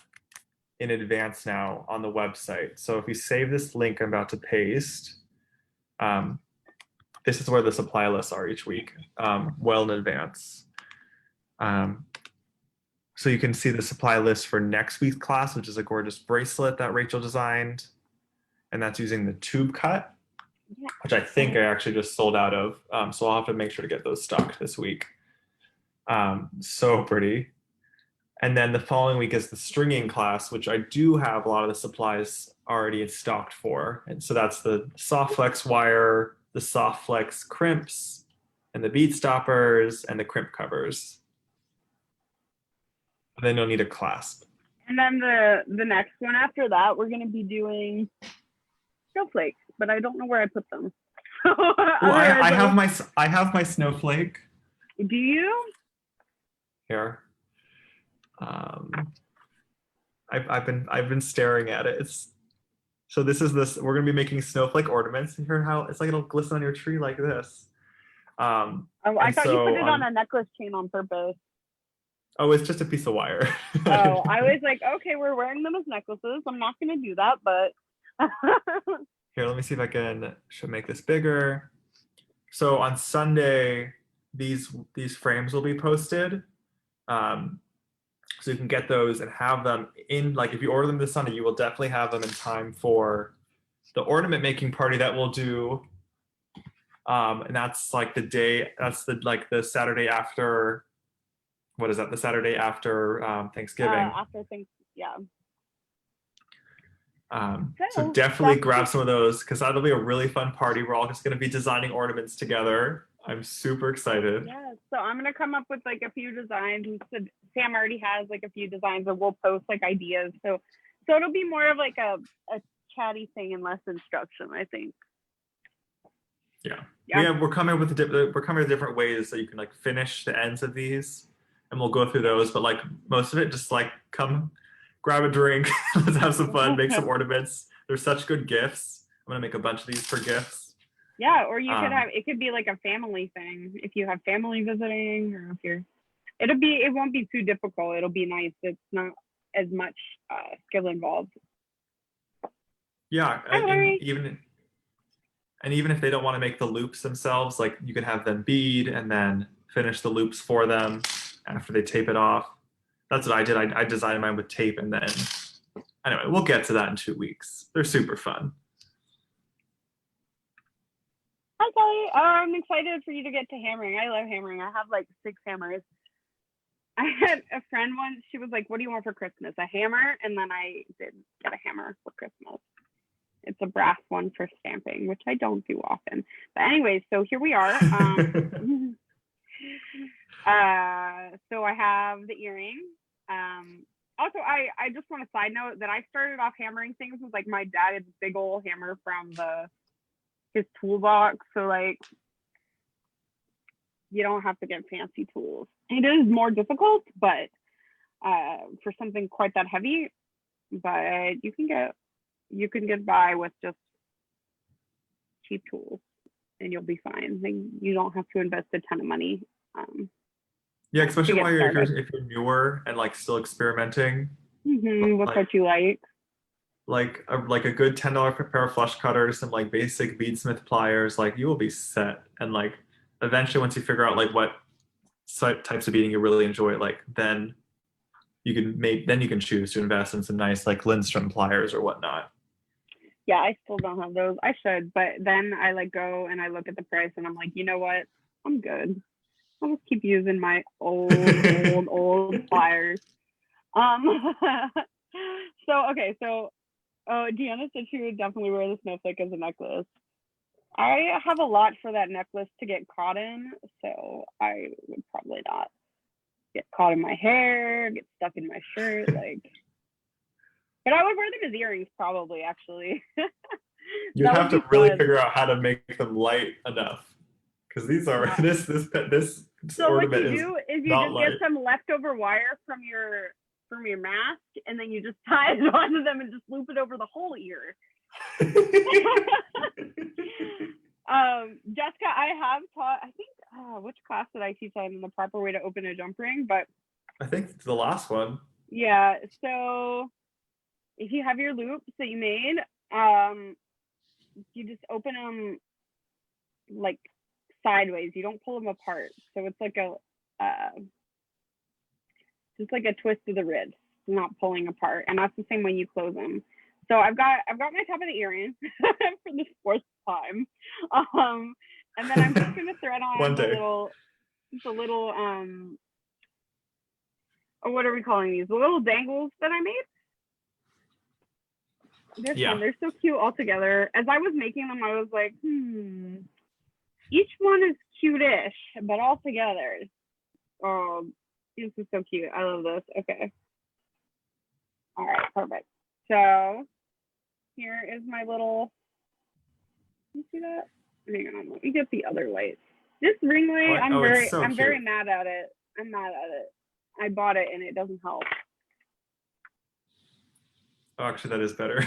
in advance now on the website. So if you save this link I'm about to paste, this is where the supply lists are each week, well in advance. So you can see the supply list for next week's class, which is a gorgeous bracelet that Rachel designed, and that's using the tube cut, which I think I actually just sold out of. So I'll have to make sure to get those stocked this week. So pretty. And then the following week is the stringing class, which I do have a lot of the supplies already stocked for. And so that's the soft flex wire, the soft flex crimps, and the bead stoppers, and the crimp covers. And then you'll need a clasp. And then the next one after that, we're going to be doing snowflakes. but I don't know where I put them. So, Well, I have my snowflake do you? here. I've been staring at it. So we're gonna be making snowflake ornaments. You hear how it's like it'll glisten on your tree like this. Oh, I thought you put it on a necklace chain on purpose. Oh, it's just a piece of wire. Oh, I was like, okay, we're wearing them as necklaces. I'm not gonna do that, but Here, let me see if I should make this bigger. So on Sunday, these frames will be posted. So you can get those and have them in, like if you order them this Sunday, you will definitely have them in time for the ornament making party that we'll do. And that's like the Saturday after, what is that? The Saturday after Thanksgiving. Yeah. So definitely grab some of those because that'll be a really fun party. We're all just going to be designing ornaments together. I'm super excited. Yeah, so I'm gonna come up with like a few designs. Sam already has like a few designs, and we'll post like ideas. So it'll be more of like a chatty thing and less instruction, I think. Yeah. We're coming with different ways that you can like finish the ends of these, and we'll go through those. But like most of it, just like come, grab a drink, let's have some fun, make some ornaments. They're such good gifts. I'm gonna make a bunch of these for gifts. Yeah, or you could it could be like a family thing if you have family visiting, or if it won't be too difficult. It'll be nice. It's not as much skill involved. Yeah, and even if they don't want to make the loops themselves, like you can have them bead and then finish the loops for them after they tape it off. That's what I did. I designed mine with tape, and then anyway, we'll get to that in 2 weeks. They're super fun. Hi, Kelly. I'm excited for you to get to hammering. I love hammering. I have like 6 hammers. I had a friend once, she was like, what do you want for Christmas? A hammer? And then I did get a hammer for Christmas. It's a brass one for stamping, which I don't do often. But anyway, so here we are. So I have the earring. Also, I just want to side note that I started off hammering things with like my dad's big old hammer from his toolbox, so like you don't have to get fancy tools. It is more difficult, but for something quite that heavy, but you can get by with just cheap tools and you'll be fine. Like, you don't have to invest a ton of money. Yeah, especially while if you're newer and like still experimenting with what you like. Like a good $10 pair of flush cutters, some like basic beadsmith pliers, like you will be set. And like eventually, once you figure out like what types of beading you really enjoy, like then you can choose to invest in some nice like Lindstrom pliers or whatnot. Yeah, I still don't have those. I should, but then I like go and I look at the price and I'm like, you know what? I'm good. I'll just keep using my old pliers. So Deanna said she would definitely wear the snowflake as a necklace. I have a lot for that necklace to get caught in, so I would probably not get caught in my hair, get stuck in my shirt, like. But I would wear them as earrings, probably, actually. You have to really figure out how to make them light enough, because these are this so ornament what you do is you just light. get some leftover wire from your mask, and then you just tie it onto them and just loop it over the whole ear. Jessica, I have taught, I think, which class did I teach on the proper way to open a jump ring? But I think it's the last one. Yeah, so if you have your loops that you made, you just open them like sideways. You don't pull them apart. So it's like just like a twist of the ribs, not pulling apart. And that's the same when you close them. So I've got my top of the earring for the 4th time. And then I'm just gonna thread on the little what are we calling these? The little dangles that I made. They're so cute all together. As I was making them, I was like, each one is cute-ish, but all together. Oh, this is so cute. I love this. Okay. All right, perfect. So here is my little You see that? Hang on, let me get the other light. This ring light, It's so I'm very cute. mad at it. I'm mad at it. I bought it and it doesn't help. Oh, actually, that is better.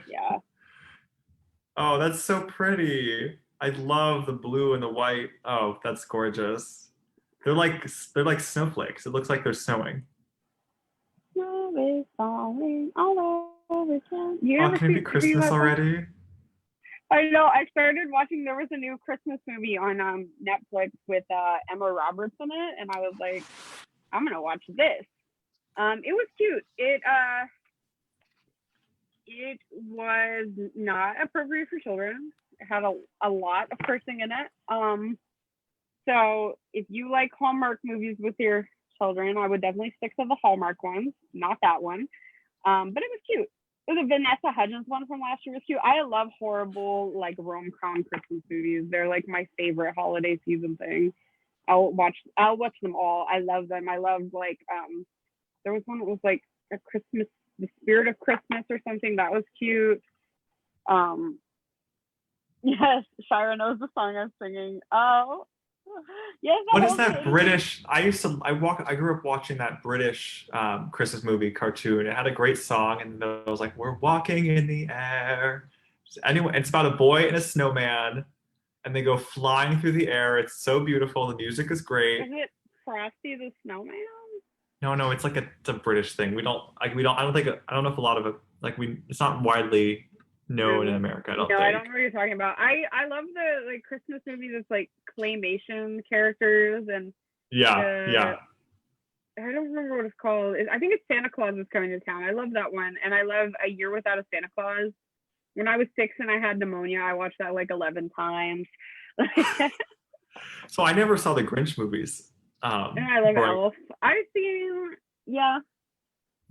Yeah. Oh, that's so pretty. I love the blue and the white. Oh, that's gorgeous. They're like snowflakes. It looks like they're snowing. Snow is falling all over town. You Oh, ever can it be see Christmas that? already? I know. I started watching. There was a new Christmas movie on Netflix with Emma Roberts in it, and I was like, I'm gonna watch this. It was cute. It was not appropriate for children. It had a lot of cursing in it. So if you like Hallmark movies with your children, I would definitely stick to the Hallmark ones, not that one. But it was cute. The Vanessa Hudgens one from last year was cute. I love horrible like rom-com Christmas movies. They're like my favorite holiday season thing. I'll watch them all. I love them. I love like there was one that was like a Christmas, the Spirit of Christmas or something. That was cute. Yes, Shira knows the song I'm singing. Oh, yes. What is that British? I grew up watching that British Christmas movie cartoon. It had a great song, and it was like, "We're walking in the air." Anyway, it's about a boy and a snowman, and they go flying through the air. It's so beautiful. The music is great. Is it Frosty the Snowman? No, it's like it's a British thing. We don't. I don't know if a lot of it it's not widely known in America. I don't think. I don't know what you're talking about. I love the like Christmas movies with like claymation characters and yeah. I don't remember what it's called. I think it's Santa Claus is Coming to Town. I love that one, and I love A Year Without a Santa Claus. When I was 6 and I had pneumonia, I watched that like 11 times. So I never saw the Grinch movies. And I love Elf. I've seen, yeah.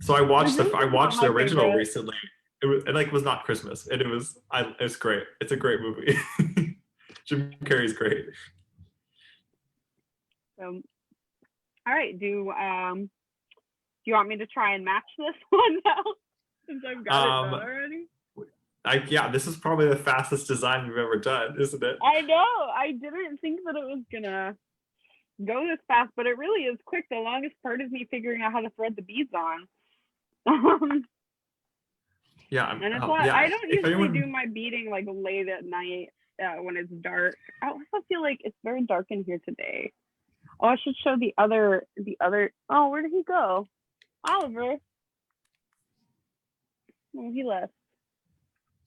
So I watched the original favorite. recently. It was not Christmas. It's great. It's a great movie. Jim Carrey's great. So, all right. Do you want me to try and match this one now? Since I've got it done already. This is probably the fastest design we've ever done, isn't it? I know. I didn't think that it was gonna go this fast, but it really is quick. The longest part is me figuring out how to thread the beads on. Yeah, and it's I don't usually do my beading like late at night when it's dark. I also feel like it's very dark in here today. Oh, I should show the other. Oh, where did he go? Oliver. Oh, he left.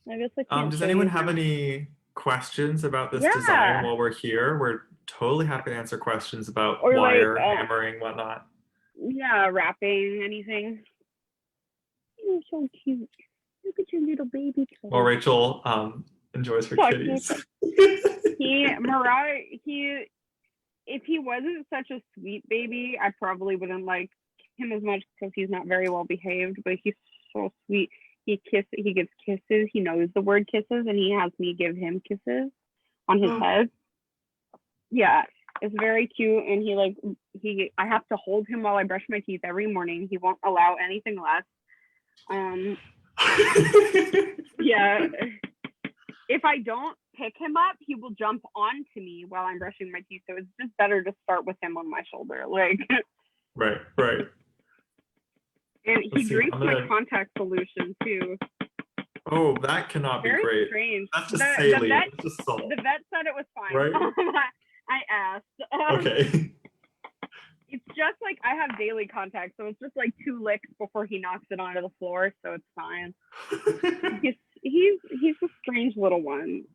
I guess I can't. Does anyone have any questions about this design while we're here? We're totally happy to answer questions about wire, hammering, whatnot. Yeah, wrapping, anything. You're so cute. Look at your little baby. Well, Rachel enjoys her kitties. If he wasn't such a sweet baby, I probably wouldn't like him as much because he's not very well behaved, but he's so sweet. He gives kisses. He knows the word kisses, and he has me give him kisses on his head. Yeah, it's very cute, and I have to hold him while I brush my teeth every morning. He won't allow anything less. Yeah. If I don't pick him up, he will jump onto me while I'm brushing my teeth. So it's just better to start with him on my shoulder. Like Right. And he drinks my contact solution too. Oh, that cannot be great. Strange. That's just saline. The vet said it was fine. Right? I asked. Okay. It's just like I have daily contact, so it's just like 2 licks before he knocks it onto the floor, so it's fine. He's a strange little one.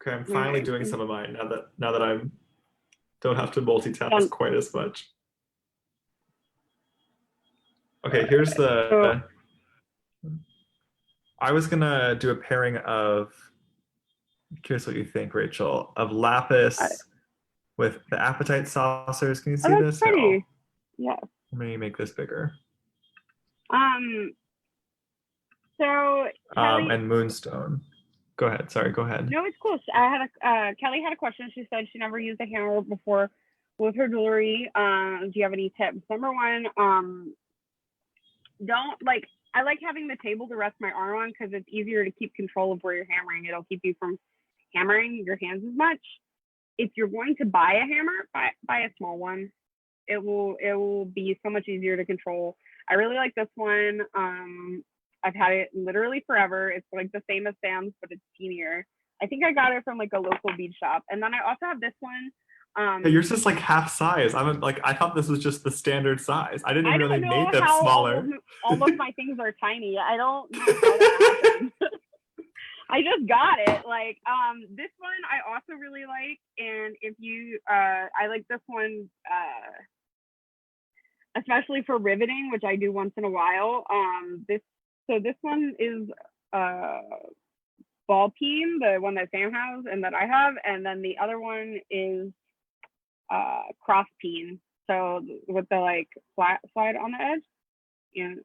Okay, I'm finally doing some of mine now that I don't have to multitask quite as much. Okay, here's the. I was gonna do a pairing of. I'm curious what you think, Rachel, of lapis with the appetite saucers. Can you see this? Pretty. Yeah. Let me make this bigger. So Kelly, and moonstone. Go ahead. Sorry, go ahead. No, it's cool. Kelly had a question. She said she never used a hammer before with her jewelry. Do you have any tips? Number one, don't I like having the table to rest my arm on because it's easier to keep control of where you're hammering. It'll keep you from hammering your hands as much. If you're going to buy a hammer, buy a small one. It will be so much easier to control. I really like this one. I've had it literally forever. It's like the same as Sam's, but it's teenier. I think I got it from like a local bead shop. And then I also have this one. Yeah, yours is like half size. I thought this was just the standard size. I didn't I even know don't they know made them how smaller. all of my things are tiny. I don't know how that happened. I just got it. Like, this one I also really like. And if you, I like this one, especially for riveting, which I do once in a while. This one is, ball peen, the one that Sam has and that I have. And then the other one is, cross peen. So with the like flat side on the edge, and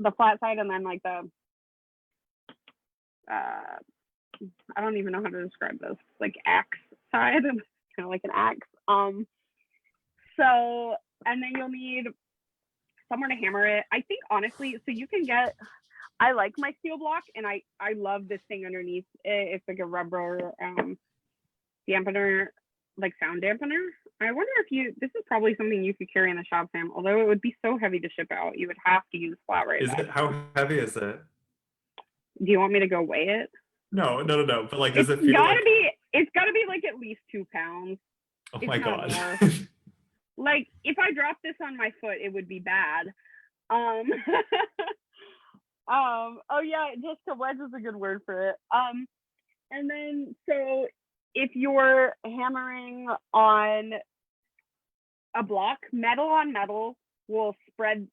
the flat side, and then like the I don't even know how to describe this, like axe side, kind of like an axe. So, and then you'll need somewhere to hammer it. I think honestly, so you can get. I like my steel block, and I love this thing underneath. It's like a rubber dampener, like sound dampener. I wonder if this is probably something you could carry in the shop, Sam, although it would be so heavy to ship out. You would have to use flat right back. How heavy is it? Do you want me to go weigh it? No. But like, does it feel like? It's gotta be like at least 2 pounds. Oh my God. Like if I dropped this on my foot, it would be bad. Oh yeah, just a wedge is a good word for it. And then so if you're hammering on a block, metal on metal will spread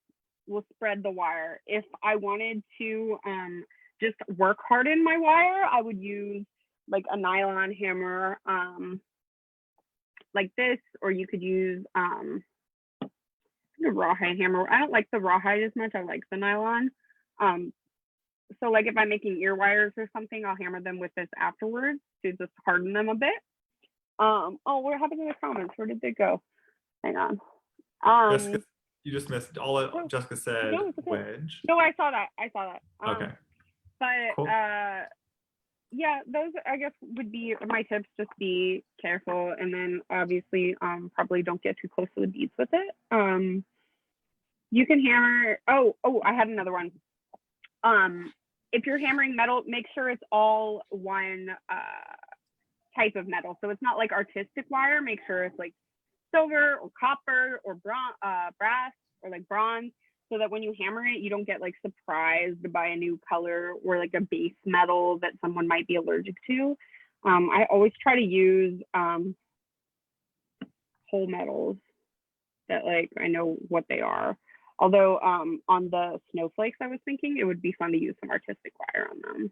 the wire. If I wanted to just work harden my wire, I would use like a nylon hammer like this, or you could use the rawhide hammer. I don't like the rawhide as much. I like the nylon. So like if I'm making ear wires or something, I'll hammer them with this afterwards to just harden them a bit. Oh, what happened to the comments? Where did they go? Hang on. Jessica, you just missed all of Jessica said. No, okay. Wedge. No, I saw that. Okay. But cool. Yeah, those I guess would be my tips. Just be careful, and then obviously probably don't get too close to the beads with it. You can hammer. Oh, I had another one. If you're hammering metal, make sure it's all one type of metal. So it's not like artistic wire. Make sure it's like silver or copper or brass or like bronze, so that when you hammer it, you don't get like surprised by a new color or like a base metal that someone might be allergic to. I always try to use whole metals that like I know what they are. Although on the snowflakes, I was thinking it would be fun to use some artistic wire on them.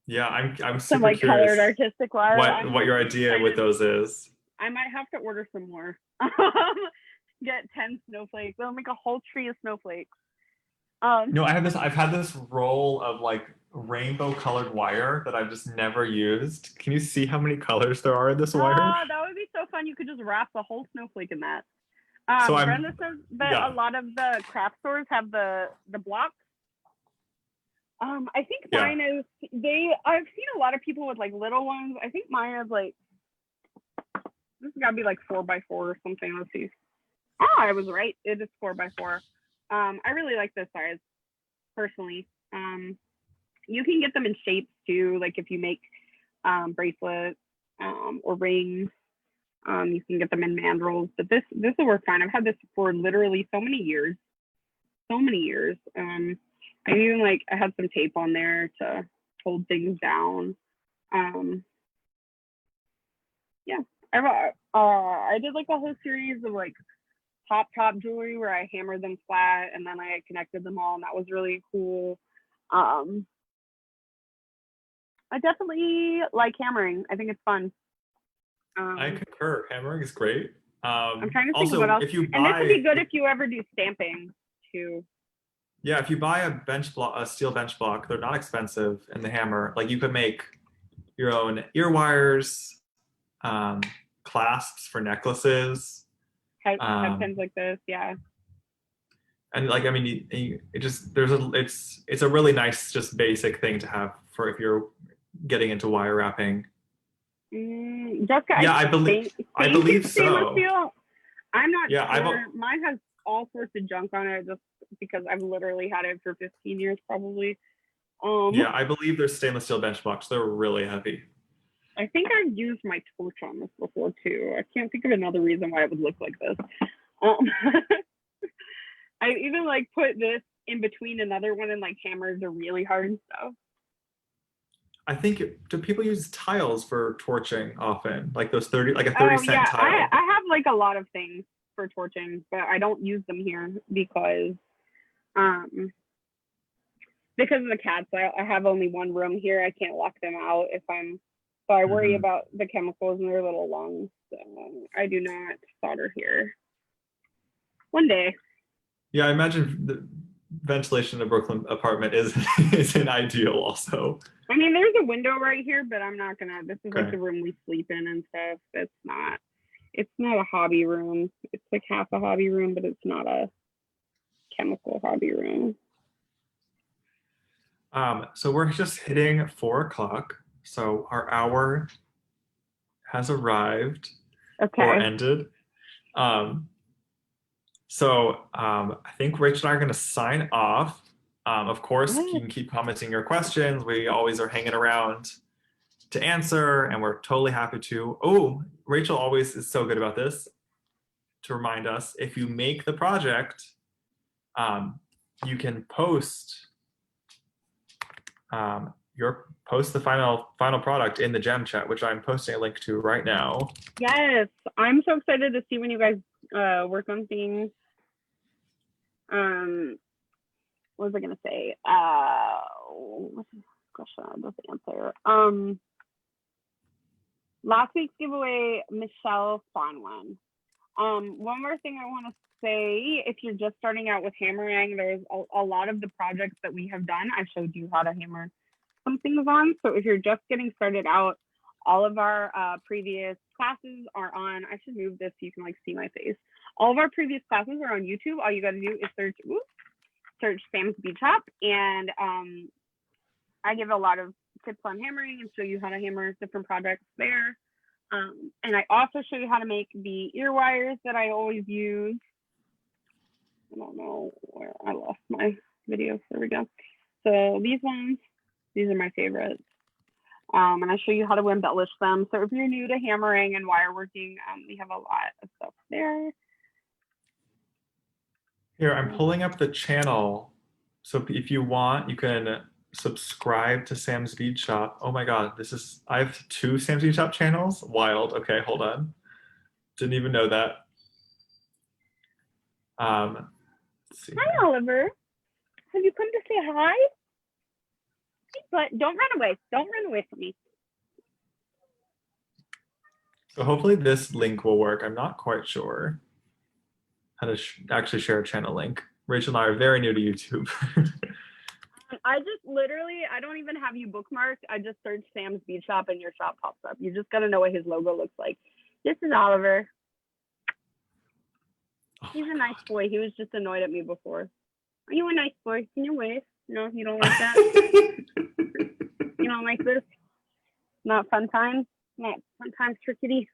Yeah, I'm super some like curious colored artistic wire. What your idea with those is. I might have to order some more. Get 10 snowflakes. They'll make a whole tree of snowflakes. No, I've had this roll of like rainbow colored wire that I've just never used. Can you see how many colors there are in this wire? That would be so fun. You could just wrap the whole snowflake in that. Brenda says that a lot of the craft stores have the blocks. I think mine is I've seen a lot of people with like little ones. I think mine is like, this has got to be like 4x4 or something. Let's see. Oh, I was right. It is 4x4. I really like this size personally. You can get them in shapes too. Like if you make bracelets or rings, you can get them in mandrels, but this will work fine. I've had this for literally so many years. I even I had some tape on there to hold things down. Yeah, I did like a whole series of like top jewelry where I hammered them flat and then I connected them all, and that was really cool. I definitely like hammering. I think it's fun. I concur. Hammering is great. I'm trying to think also, of what else. If you buy, and this would be good if you ever do stamping too. Yeah, if you buy a steel bench block, they're not expensive, and the hammer, like you could make your own ear wires, clasps for necklaces. Have pins like this, yeah. And like, I mean, it just, it's a really nice, just basic thing to have for if you're getting into wire wrapping. Jessica, Yeah, I think believe it's stainless so. steel. I'm not Yeah, sure. Mine has all sorts of junk on it just because I've literally had it for 15 years probably. yeah, I believe there's stainless steel bench blocks. They're really heavy. I think I've used my torch on this before too. I can't think of another reason why it would look like this. I even like put this in between another one and like hammers are really hard and stuff. I think, do people use tiles for torching often? Like those 30, like a Oh 30-cent yeah, I tile. have like a lot of things for torching, but I don't use them here um because of the cats. I have only one room here. I can't lock them out if I'm so I worry about the chemicals in their little lungs. So I do not solder here. One day. Yeah, I imagine the ventilation in a Brooklyn apartment is isn't ideal also. I mean, there's a window right here, but I'm not gonna. This is like Okay. the room we sleep in and stuff. It's not a hobby room. It's like half a hobby room, but it's not a chemical hobby room. So we're just hitting 4 o'clock. So our hour has arrived or Okay. ended. I think Rachel and I are going to sign off. Of course, you What? can keep commenting your questions. We always are hanging around to answer, and we're totally happy to. Oh, Rachel always is so good about this to remind us if you make the project, you can post post the final product in the gem chat, which I'm posting a link to right now. Yes, I'm so excited to see when you guys work on things. What was I gonna say? What's the question? I just answer. Last week's giveaway, Michelle Fonwan. One more thing I want to say, if you're just starting out with hammering, there's a lot of the projects that we have done. I showed you how to hammer some things on. So if you're just getting started out, all of our previous classes are on. I should move this so you can like see my face. All of our previous classes are on YouTube. All you got to do is search Sam's Bead Shop, and I give a lot of tips on hammering and show you how to hammer different projects there. And I also show you how to make the ear wires that I always use. I don't know where I lost my videos. There we go. So these are my favorites. And I show you how to embellish them. So if you're new to hammering and wire working, we have a lot of stuff there. Here, I'm pulling up the channel. So if you want, you can subscribe to Sam's Bead Shop. Oh my God, I have 2 Sam's Bead Shop channels. Wild. Okay, hold on. Didn't even know that. Let's see. Hi, Oliver. Have you come to say hi? But don't run away. Don't run away from me. So hopefully this link will work. I'm not quite sure how to actually share a channel link. Rachel and I are very new to YouTube. I just literally, I don't even have you bookmarked. I just searched Sam's Bead Shop and your shop pops up. You just got to know what his logo looks like. This is Oliver. Oh He's a nice boy. He was just annoyed at me before. Are you a nice boy? Can you wave? No, you don't like that? You don't like this? Not fun times? Not fun times for kitty?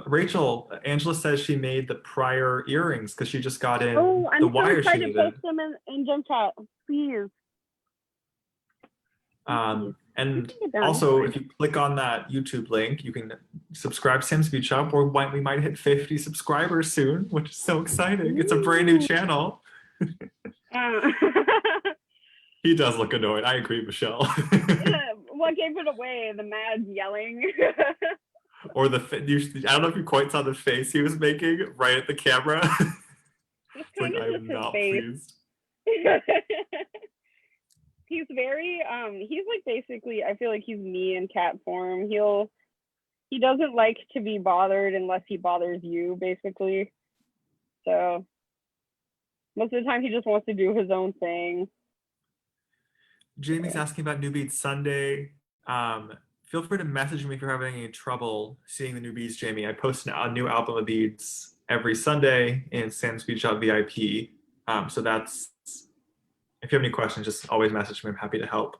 Rachel, Angela says she made the prior earrings because she just got in Oh, I'm the so wire she excited to needed. post them in Gem Chat. Please. And also, if you click on that YouTube link, you can subscribe to Sam's Bead Shop, or we might hit 50 subscribers soon, which is so exciting. It's a brand new channel. He does look annoyed. I agree, Michelle. What gave it away? The mad yelling. Or I don't know if you quite saw the face he was making right at the camera. It's like, kind of I'm just not his face. pleased. He's very he's like basically, I feel like he's me in cat form. He doesn't like to be bothered unless he bothers you, basically. So most of the time he just wants to do his own thing. Jamie's asking about New Bead Sunday. feel free to message me if you're having any trouble seeing the new beads, Jamie. I post a new album of beads every Sunday in Sam's Bead Shop VIP. So that's, if you have any questions, just always message me. I'm happy to help.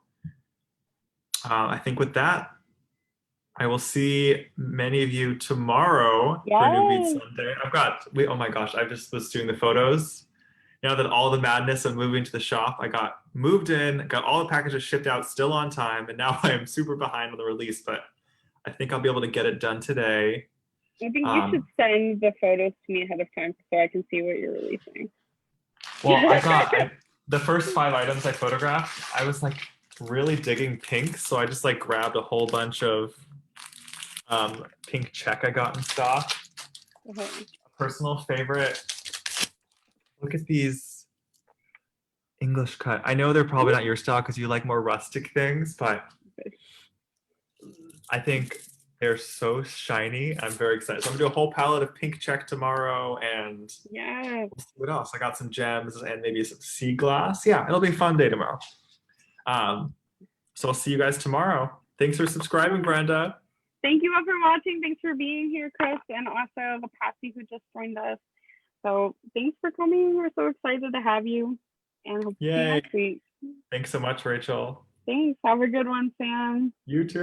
I think with that, I will see many of you tomorrow for New Bead Yes. Sunday. Oh my gosh, I just was doing the photos. Now that all the madness of moving to the shop, I got moved in, got all the packages shipped out still on time, and now I am super behind on the release, but I think I'll be able to get it done today. I think you should send the photos to me ahead of time so I can see what you're releasing. Well, the first 5 items I photographed, I was like really digging pink, so I just like grabbed a whole bunch of pink check I got in stock. A personal favorite. Look at these English cut. I know they're probably not your style because you like more rustic things, but I think they're so shiny. I'm very excited. So I'm gonna do a whole palette of pink check tomorrow, and Yeah. what else? I got some gems and maybe some sea glass. Yeah, it'll be a fun day tomorrow. So I'll see you guys tomorrow. Thanks for subscribing, Brenda. Thank you all for watching. Thanks for being here, Chris, and also the Patsy who just joined us. So thanks for coming. We're so excited to have you, and hope to see you next week. Thanks so much, Rachel. Thanks. Have a good one, Sam. You too.